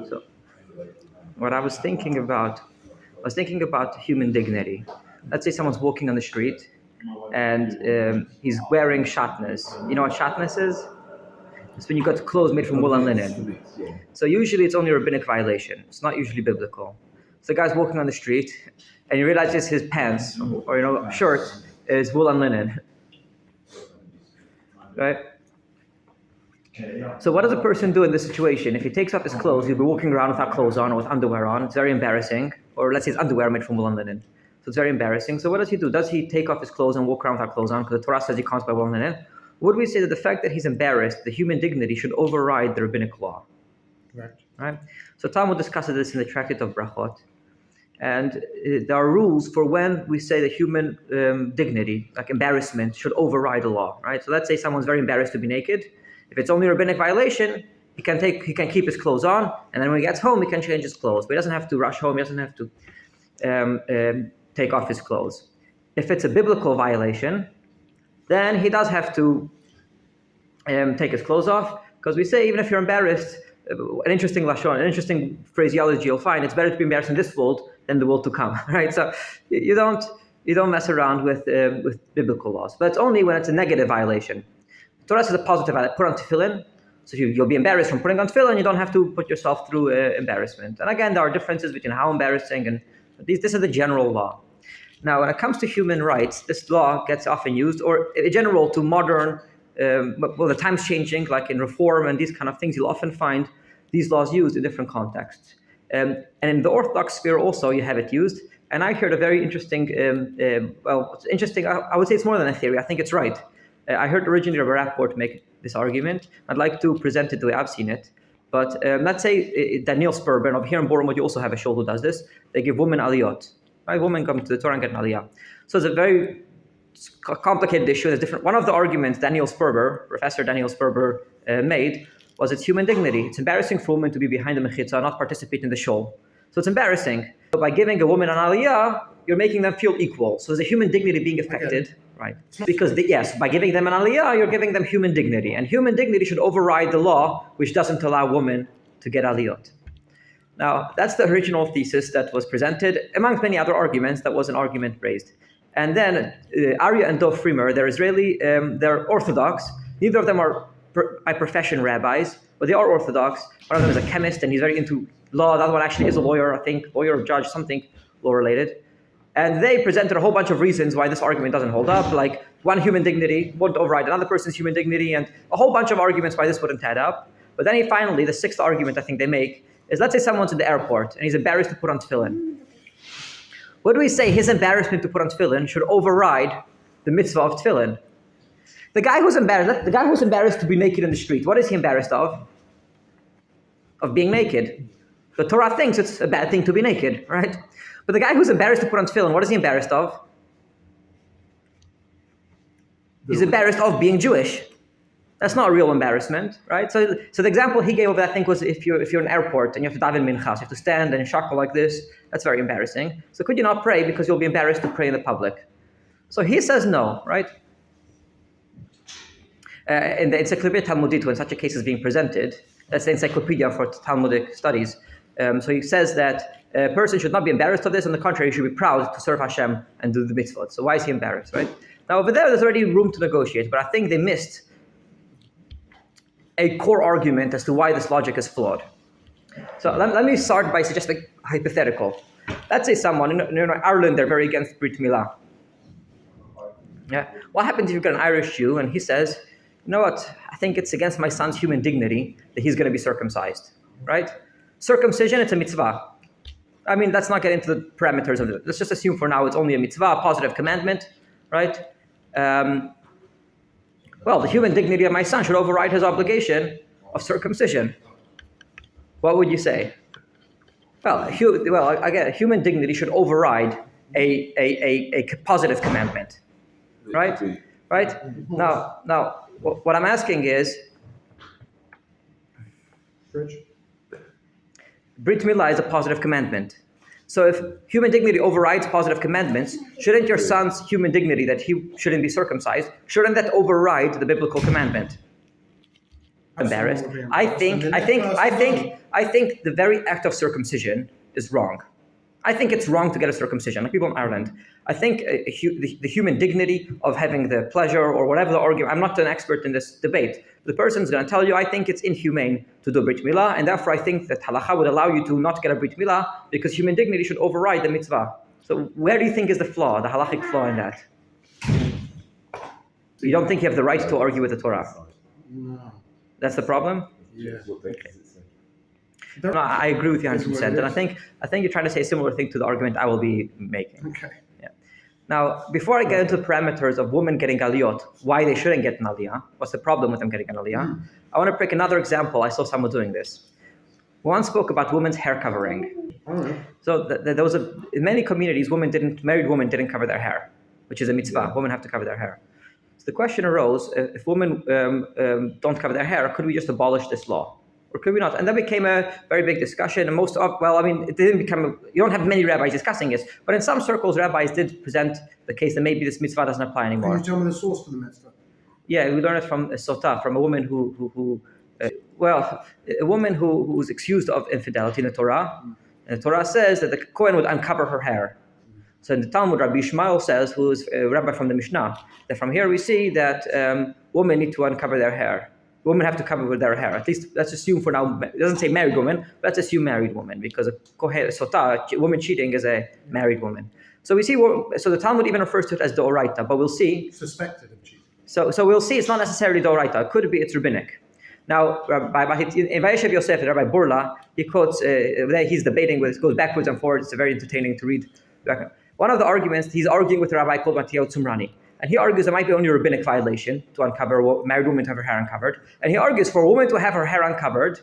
So what I was thinking about human dignity. Let's say someone's walking on the street and he's wearing shatnez. You know what shatnez is? It's when you got clothes made from wool and linen. So usually it's only a rabbinic violation. It's not usually biblical. So the guy's walking on the street and he realizes his pants or shirt is wool and linen. Right? So what does a person do in this situation? If he takes off his clothes, he'll be walking around without clothes on or with underwear on. It's very embarrassing. Or let's say it's underwear made from wool and linen. So it's very embarrassing. So what does he do? Does he take off his clothes and walk around without clothes on? Because the Torah says he can't buy wool and linen. Would we say that the fact that he's embarrassed, the human dignity, should override the rabbinic law? Correct. Right? So Talmud discusses this in the Tractate of Brachot. And there are rules for when we say that human dignity, like embarrassment, should override the law. Right? So let's say someone's very embarrassed to be naked. If it's only a rabbinic violation, he can keep his clothes on, and then when he gets home, he can change his clothes. But he doesn't have to rush home. He doesn't have to take off his clothes. If it's a biblical violation, then he does have to take his clothes off, because we say even if you're embarrassed, an interesting lashon, an interesting phraseology you'll find, it's better to be embarrassed in this world than the world to come, right? So you don't mess around with biblical laws, but it's only when it's a negative violation. Torah says a positive violation. Put on tefillin, so you'll be embarrassed from putting on tefillin. You don't have to put yourself through embarrassment. And again, there are differences between how embarrassing and this is the general law. Now, when it comes to human rights, this law gets often used, or in general, to modern, the times changing, like in reform and these kind of things, you'll often find these laws used in different contexts. And in the Orthodox sphere also, you have it used. And I heard a very interesting, it's interesting, I would say it's more than a theory, I think it's right. I heard originally Rabbi make this argument. I'd like to present it the way I've seen it. But let's say Daniel Sperber, and over here in Borehamwood, you also have a shul who does this. They give women aliyot. Right? Women come to the Torah and get an aliyah. So it's a very complicated issue. There's different. One of the arguments Professor Daniel Sperber made was it's human dignity. It's embarrassing for women to be behind the mechitza, not participate in the shul. So it's embarrassing. So by giving a woman an aliyah, you're making them feel equal. So there's a human dignity being affected. Right. Because by giving them an aliyah, you're giving them human dignity. And human dignity should override the law, which doesn't allow women to get aliyot. Now, that's the original thesis that was presented. Amongst many other arguments, that was an argument raised. And then Aryeh and Dov Frimer, they're Israeli, they're Orthodox. Neither of them are by profession rabbis, but they are Orthodox. One of them is a chemist, and he's very into law. The other one actually is a lawyer, I think, lawyer or judge, something law-related. And they presented a whole bunch of reasons why this argument doesn't hold up, like one human dignity wouldn't override another person's human dignity, and a whole bunch of arguments why this wouldn't add up. But then finally, the sixth argument I think they make is, let's say someone's in the airport and he's embarrassed to put on tefillin. What do we say? His embarrassment to put on tefillin should override the mitzvah of tefillin. The guy who's embarrassed to be naked in the street, what is he embarrassed of? Of being naked. The Torah thinks it's a bad thing to be naked, right? But the guy who's embarrassed to put on tefillin, what is he embarrassed of? He's embarrassed of being Jewish. That's not a real embarrassment, right? So the example he gave of that, I think, was if you're in an airport and you have to daven minchas, you have to stand and shackle like this. That's very embarrassing. So could you not pray because you'll be embarrassed to pray in the public? So he says no, right? In the Encyclopedia Talmudit, when such a case is being presented, that's the encyclopedia for Talmudic studies. So he says that a person should not be embarrassed of this. On the contrary, he should be proud to serve Hashem and do the mitzvot. So why is he embarrassed, right? Now over there's already room to negotiate, but I think they missed a core argument as to why this logic is flawed. So let me start by suggesting a hypothetical. Let's say someone, in Ireland, they're very against Brit Milah. Yeah. What happens if you've got an Irish Jew and he says, you know what, I think it's against my son's human dignity that he's going to be circumcised, right? Circumcision, it's a mitzvah. I mean, let's not get into the parameters of it. Let's just assume for now it's only a mitzvah, a positive commandment, right? Well, the human dignity of my son should override his obligation of circumcision. What would you say? Well, again, human dignity should override a positive commandment, right? Right? Now, what I'm asking is, Brit Milah is a positive commandment. So if human dignity overrides positive commandments, shouldn't your son's human dignity that he shouldn't be circumcised, shouldn't that override the biblical commandment? embarrassed. I think the very act of circumcision is wrong. I think it's wrong to get a circumcision, like people in Ireland. I think the human dignity of having the pleasure or whatever the argument, I'm not an expert in this debate. The person's going to tell you, I think it's inhumane to do Brit Milah, and therefore I think that halacha would allow you to not get a Brit Milah because human dignity should override the mitzvah. So where do you think is the flaw, the halachic flaw in that? You don't think you have the right to argue with the Torah? No. That's the problem? Yeah. Okay. No, I agree with you 100%, and I think you're trying to say a similar thing to the argument I will be making. Okay. Yeah. Now, before I get into the parameters of women getting aliyot, why they shouldn't get an aliyah, what's the problem with them getting an aliyah, I want to pick another example. I saw someone doing this. One spoke about women's hair covering. So there was in many communities, married women didn't cover their hair, which is a mitzvah. Women have to cover their hair. So the question arose: if women don't cover their hair, could we just abolish this law? Or could we not? And that became a very big discussion. And it didn't become, you don't have many rabbis discussing this, but in some circles, rabbis did present the case that maybe this mitzvah doesn't apply anymore. Can you tell me the source for the mitzvah? Yeah, we learned it from a sotah, from a woman a woman who's accused of infidelity in the Torah. And the Torah says that the Kohen would uncover her hair. So in the Talmud, Rabbi Ishmael says, who is a rabbi from the Mishnah, that from here we see that women need to uncover their hair. Women have to cover their hair. At least let's assume for now, it doesn't say married woman, let's assume married woman, because a woman cheating is a married woman. So we see, so the Talmud even refers to it as the Oraita, but we'll see. Suspected of cheating. So we'll see it's not necessarily the Oraita. It could be it's rabbinic. Now, in Vayeshev Yosef, Rabbi Burla, he quotes, he's debating with, it goes backwards and forwards. It's very entertaining to read. One of the arguments, he's arguing with a rabbi called Mattiyahu Tzumrani. And he argues there might be only a rabbinic violation to uncover a married woman to have her hair uncovered. And he argues for a woman to have her hair uncovered,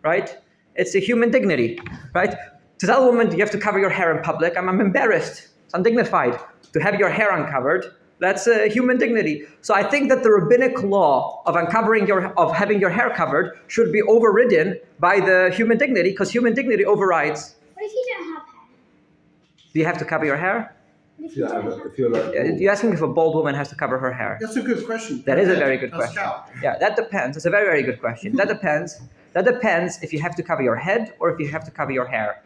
right? It's a human dignity, right? To tell a woman you have to cover your hair in public, I'm embarrassed, it's undignified. To have your hair uncovered, that's a human dignity. So I think that the rabbinic law of having your hair covered should be overridden by the human dignity, because human dignity overrides. What if you don't have hair? Do you have to cover your hair? You're asking if a bald woman has to cover her hair. That's a good question. That is a very good question. Yeah, that depends. It's a very, very good question. That depends. That depends if you have to cover your head or if you have to cover your hair.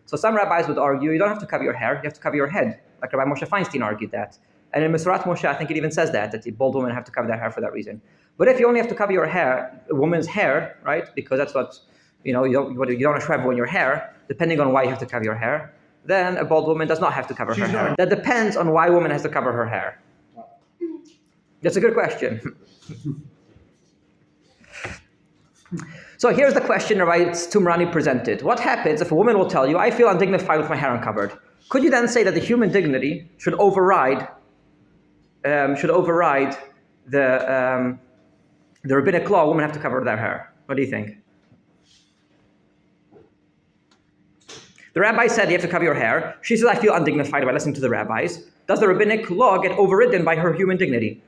So some rabbis would argue you don't have to cover your hair, you have to cover your head. Like Rabbi Moshe Feinstein argued that. And in Mesurat Moshe, I think it even says that the bald women have to cover their hair for that reason. But if you only have to cover your hair, a woman's hair, right, because that's what, you don't want to shrivel in your hair, depending on why you have to cover your hair, then a bald woman does not have to cover her hair. That depends on why a woman has to cover her hair. That's a good question. So here's the question Rabbi Tzumrani presented. What happens if a woman will tell you, I feel undignified with my hair uncovered? Could you then say that the human dignity should override the rabbinic law? Women have to cover their hair. What do you think? The rabbi said you have to cover your hair. She says, I feel undignified by listening to the rabbis. Does the rabbinic law get overridden by her human dignity?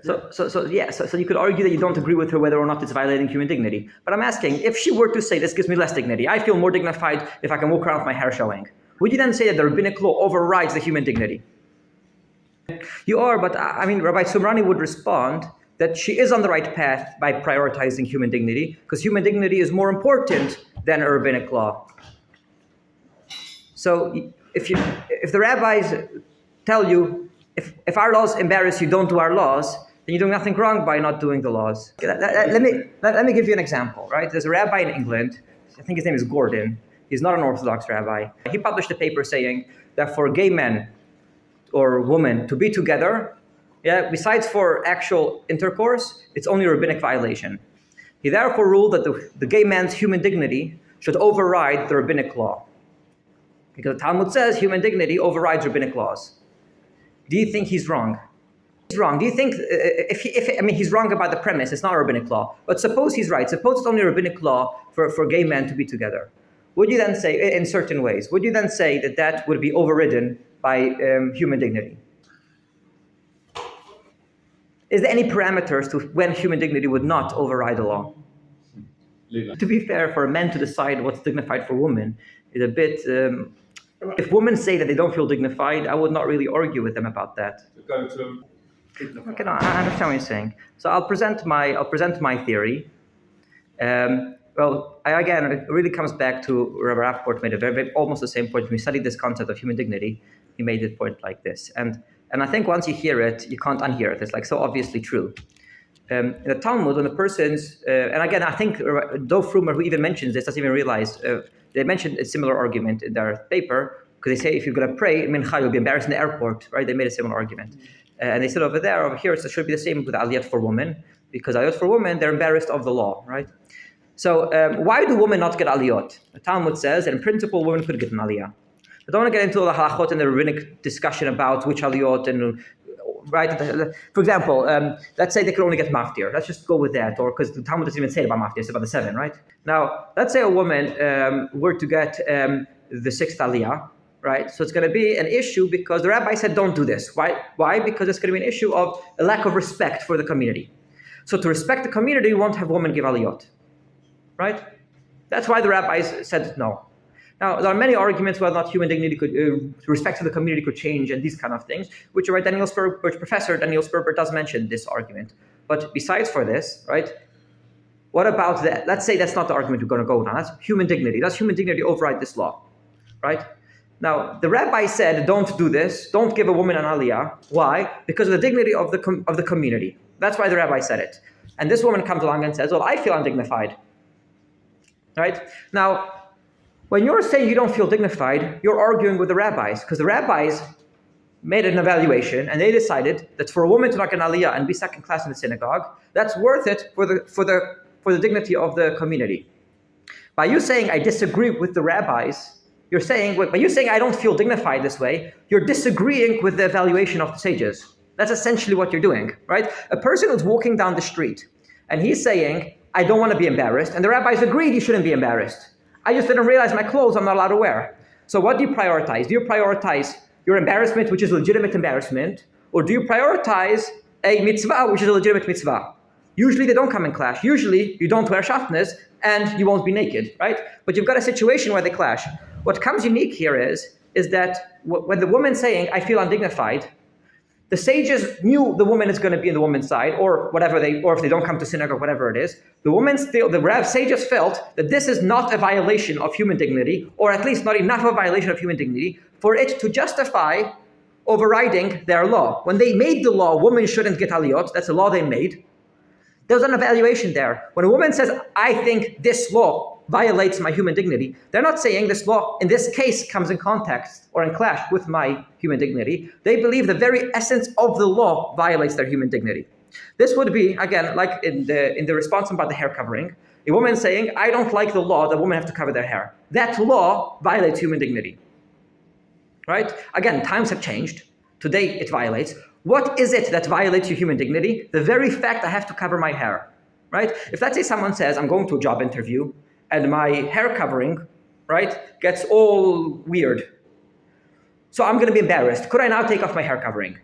So you could argue that you don't agree with her whether or not it's violating human dignity. But I'm asking, if she were to say this gives me less dignity, I feel more dignified if I can walk around with my hair showing, would you then say that the rabbinic law overrides the human dignity? You are, but Rabbi Tzumrani would respond that she is on the right path by prioritizing human dignity, because human dignity is more important than a rabbinic law. So if the rabbis tell you, if our laws embarrass you, don't do our laws, then you're doing nothing wrong by not doing the laws. Let me give you an example, right? There's a rabbi in England, I think his name is Gordon. He's not an Orthodox rabbi. He published a paper saying that for gay men or women to be together, besides for actual intercourse, it's only a rabbinic violation. He therefore ruled that the gay man's human dignity should override the rabbinic law. Because the Talmud says human dignity overrides rabbinic laws. Do you think he's wrong? He's wrong. Do you think, he's wrong about the premise, it's not a rabbinic law. But suppose he's right. Suppose it's only a rabbinic law for gay men to be together. Would you then say, in certain ways, would you then say that would be overridden by human dignity? Is there any parameters to when human dignity would not override the law? To be fair, for men to decide what's dignified for women is a bit... if women say that they don't feel dignified, I would not really argue with them about that. Okay, no, I understand what you're saying. So I'll present my theory. It really comes back to Rabbi Rappaport made a very almost the same point. When we studied this concept of human dignity, he made the point like this. And I think once you hear it, you can't unhear it. It's like so obviously true. In the Talmud, when the person's, and again, I think Dov Frumer, who even mentions this, doesn't even realize, they mentioned a similar argument in their paper, because they say if you're going to pray, mincha, you'll be embarrassed in the airport, right? They made a similar argument. And they said over here, it should be the same with aliyot for women, because aliyot for women, they're embarrassed of the law, right? So why do women not get aliyot? The Talmud says that in principle, women could get an aliyah. I don't want to get into all the halachot and the rabbinic discussion about which aliyot and right. For example, let's say they could only get maftir. Let's just go with that, or because the Talmud doesn't even say about maftir; it's about the 7, right? Now, let's say a woman were to get the 6th aliyah, right? So it's going to be an issue because the rabbi said don't do this. Why? Because it's going to be an issue of a lack of respect for the community. So to respect the community, you won't have women give aliyot, right? That's why the rabbis said no. Now, there are many arguments whether or not human dignity could, respect for the community could change and these kind of things, which Professor Daniel Sperber does mention this argument. But besides for this, right, what about that? Let's say that's not the argument we're going to go down. That's human dignity. Does human dignity override this law, right? Now, the rabbi said, don't do this. Don't give a woman an aliyah. Why? Because of the dignity of the community. That's why the rabbi said it. And this woman comes along and says, well, I feel undignified, right? Now, when you're saying you don't feel dignified, you're arguing with the rabbis, because the rabbis made an evaluation and they decided that for a woman to not get an aliyah and be second class in the synagogue, that's worth it for the dignity of the community. By you saying I disagree with the rabbis, you're saying by you saying I don't feel dignified this way, you're disagreeing with the evaluation of the sages. That's essentially what you're doing, right? A person who's walking down the street and he's saying I don't want to be embarrassed, and the rabbis agreed you shouldn't be embarrassed. I just didn't realize my clothes I'm not allowed to wear. So what do you prioritize? Do you prioritize your embarrassment, which is a legitimate embarrassment, or do you prioritize a mitzvah, which is a legitimate mitzvah? Usually they don't come in clash. Usually you don't wear shatnez and you won't be naked, right? But you've got a situation where they clash. What comes unique here is that when the woman's saying, I feel undignified, the sages knew the woman is going to be in the woman's side, or if they don't come to synagogue, whatever it is. The sages felt that this is not a violation of human dignity, or at least not enough of a violation of human dignity for it to justify overriding their law. When they made the law, women shouldn't get aliyot. That's a law they made. There's an evaluation there. When a woman says, I think this law violates my human dignity, they're not saying this law, in this case, comes in context or in clash with my human dignity. They believe the very essence of the law violates their human dignity. This would be, again, like in the response about the hair covering, a woman saying, I don't like the law that women have to cover their hair. That law violates human dignity, right? Again, times have changed. Today, it violates. What is it that violates your human dignity? The very fact I have to cover my hair, right? If let's say someone says, I'm going to a job interview, and my hair covering, right, gets all weird. So I'm going to be embarrassed. Could I now take off my hair covering?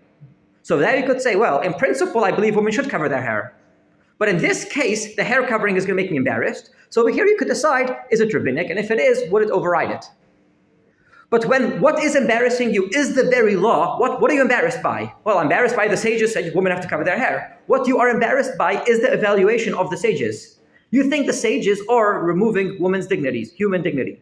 So there you could say, well, in principle, I believe women should cover their hair. But in this case, the hair covering is going to make me embarrassed. So over here you could decide, is it rabbinic? And if it is, would it override it? But when what is embarrassing you is the very law, what are you embarrassed by? Well, I'm embarrassed by the sages said women have to cover their hair. What you are embarrassed by is the evaluation of the sages. You think the sages are removing women's dignities, human dignity.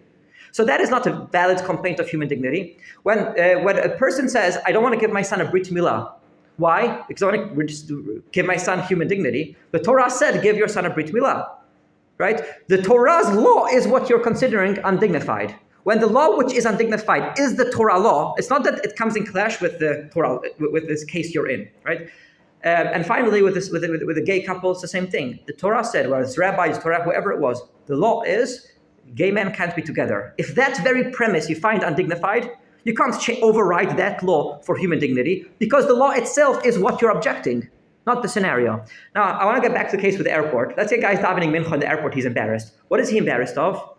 So that is not a valid complaint of human dignity. When a person says, I don't want to give my son a brit milah. Why? Because I want to give my son human dignity. The Torah said, give your son a brit milah, right? The Torah's law is what you're considering undignified. When the law which is undignified is the Torah law, it's not that it comes in clash with the Torah, with this case you're in, right? And finally, with a gay couple, it's the same thing. The Torah said, whether it's rabbis, Torah, whoever it was, the law is gay men can't be together. If that very premise you find undignified, you can't override that law for human dignity, because the law itself is what you're objecting, not the scenario. Now, I want to get back to the case with the airport. Let's say a guy's davening mincha in the airport, he's embarrassed. What is he embarrassed of?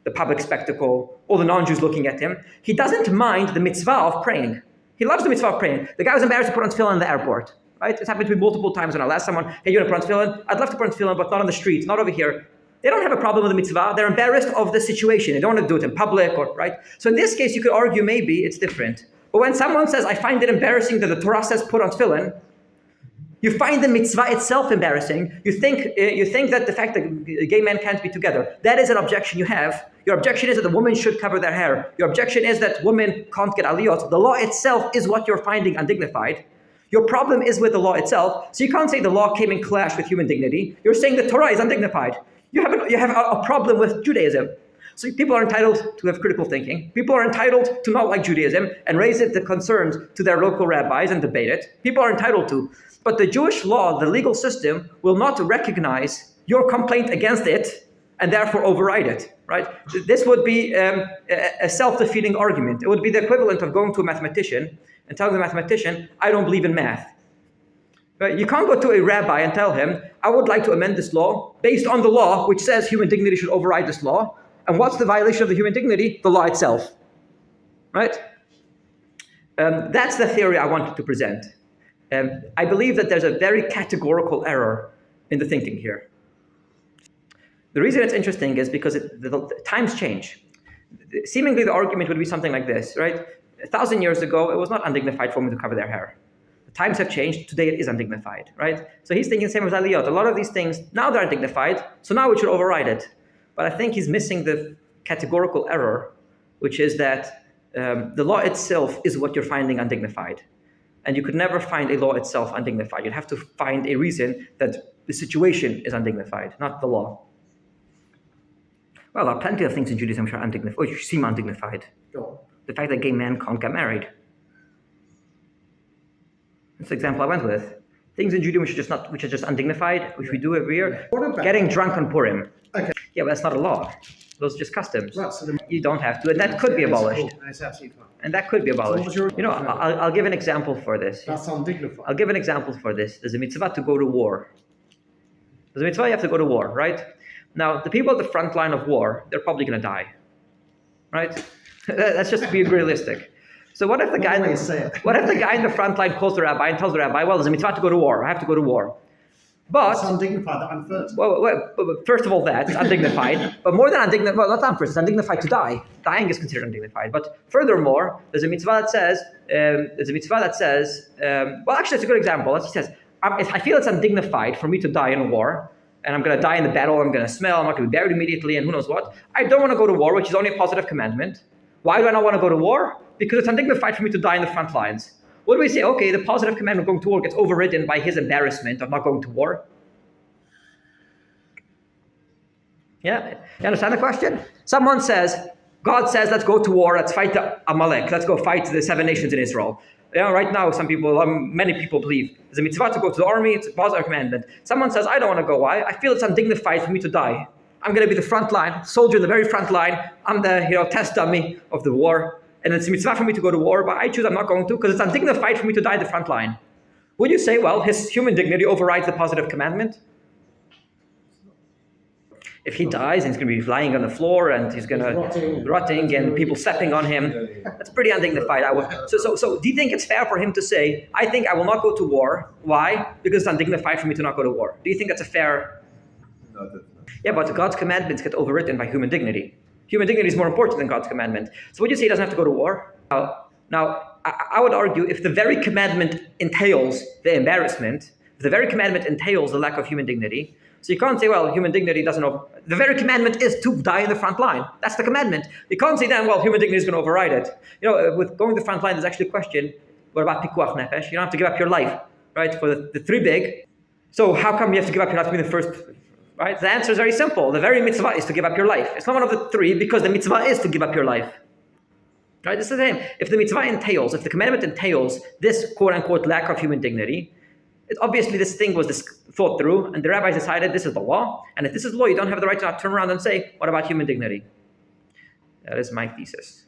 The public spectacle, all the non-Jews looking at him. He doesn't mind the mitzvah of praying. He loves the mitzvah of praying. The guy was embarrassed to put on tefillin in the airport. Right? It's happened to me multiple times when I asked someone, hey, you want to put on tefillin? I'd love to put on tefillin, but not on the street, not over here. They don't have a problem with the mitzvah. They're embarrassed of the situation. They don't want to do it in public, right? So in this case, you could argue maybe it's different. But when someone says, I find it embarrassing that the Torah says put on tefillin, You find the mitzvah itself embarrassing. You think that the fact that gay men can't be together, that is an objection you have. Your objection is that the women should cover their hair. Your objection is that women can't get aliyot. The law itself is what you're finding undignified. Your problem is with the law itself. So you can't say the law came in clash with human dignity. You're saying the Torah is undignified. You have a problem with Judaism. So people are entitled to have critical thinking. People are entitled to not like Judaism and raise the concerns to their local rabbis and debate it. People are entitled to. But the Jewish law, the legal system, will not recognize your complaint against it and therefore override it, right? This would be a self-defeating argument. It would be the equivalent of going to a mathematician and telling the mathematician, I don't believe in math. Right? You can't go to a rabbi and tell him, I would like to amend this law based on the law which says human dignity should override this law. And what's the violation of the human dignity? The law itself, right? That's the theory I wanted to present. I believe that there's a very categorical error in the thinking here. The reason it's interesting is because the times change. Seemingly the argument would be something like this, right? 1,000 years ago, it was not undignified for women to cover their hair. The times have changed. Today it is undignified, right? So he's thinking the same as aliyot. A lot of these things, now they're undignified, so now we should override it. But I think he's missing the categorical error, which is that the law itself is what you're finding undignified. And you could never find a law itself undignified. You'd have to find a reason that the situation is undignified, not the law. Well, there are plenty of things in Judaism which are undignified, which seem undignified. Go The fact that gay men can't get married. That's the example I went with. Things in Judaism which are just undignified, which we do every year. What about getting drunk on Purim? Okay. Yeah, but that's not a law. Those are just customs. Right, so You don't have to, and that could be abolished. That's absolutely fine. And that could be abolished. I'll give an example for this. That's undignified. I'll give an example for this. There's a mitzvah to go to war. There's a mitzvah you have to go to war, right? Now, the people at the front line of war, they're probably going to die, right? Let's just be realistic. So what if the guy in the front line calls the rabbi and tells the rabbi, well, there's a mitzvah to go to war. I have to go to war. But it's undignified that I'm first. Well, first of all, that's undignified. But more than undignified, well, not first, it's undignified to die. Dying is considered undignified. But furthermore, there's a mitzvah that says, well, actually, it's a good example. It says, I feel it's undignified for me to die in a war, and I'm going to die in the battle, I'm going to smell, I'm not going to be buried immediately, and who knows what. I don't want to go to war, which is only a positive commandment. Why do I not want to go to war? Because it's undignified for me to die in the front lines. What do we say? Okay, the positive commandment of going to war gets overridden by his embarrassment of not going to war. Yeah, you understand the question? Someone says, God says, let's go to war, let's fight the Amalek, let's go fight the 7 nations in Israel. Right now, many people believe there's a mitzvah to go to the army, it's a positive commandment. Someone says, I don't want to go. Why? I feel it's undignified for me to die. I'm going to be the front line, soldier in the very front line. I'm the test dummy of the war. And it's a mitzvah for me to go to war, but I choose I'm not going to because it's undignified for me to die at the front line. Would you say, well, his human dignity overrides the positive commandment? If he dies and he's going to be lying on the floor and he's going to rotting and people stepping on him, that's pretty undignified. So do you think it's fair for him to say, I think I will not go to war? Why? Because it's undignified for me to not go to war. Do you think that's a fair? Yeah, but God's commandments get overwritten by human dignity. Human dignity is more important than God's commandment. So would you say he doesn't have to go to war? Now, I would argue if the very commandment entails the embarrassment, if the very commandment entails the lack of human dignity, so you can't say, well, human dignity doesn't the very commandment is to die in the front line. That's the commandment. You can't say then, well, human dignity is going to override it. With going to the front line, there's actually a question, what about pikuach nefesh? You don't have to give up your life, right, for the 3 big. So how come you have to give up your life to be the first? Right? The answer is very simple. The very mitzvah is to give up your life. It's not one of the 3 because the mitzvah is to give up your life. Right? This is the same. If the mitzvah entails, if the commandment entails this quote-unquote lack of human dignity, obviously this thing was thought through, and the rabbis decided this is the law, and if this is law, you don't have the right to turn around and say, what about human dignity? That is my thesis.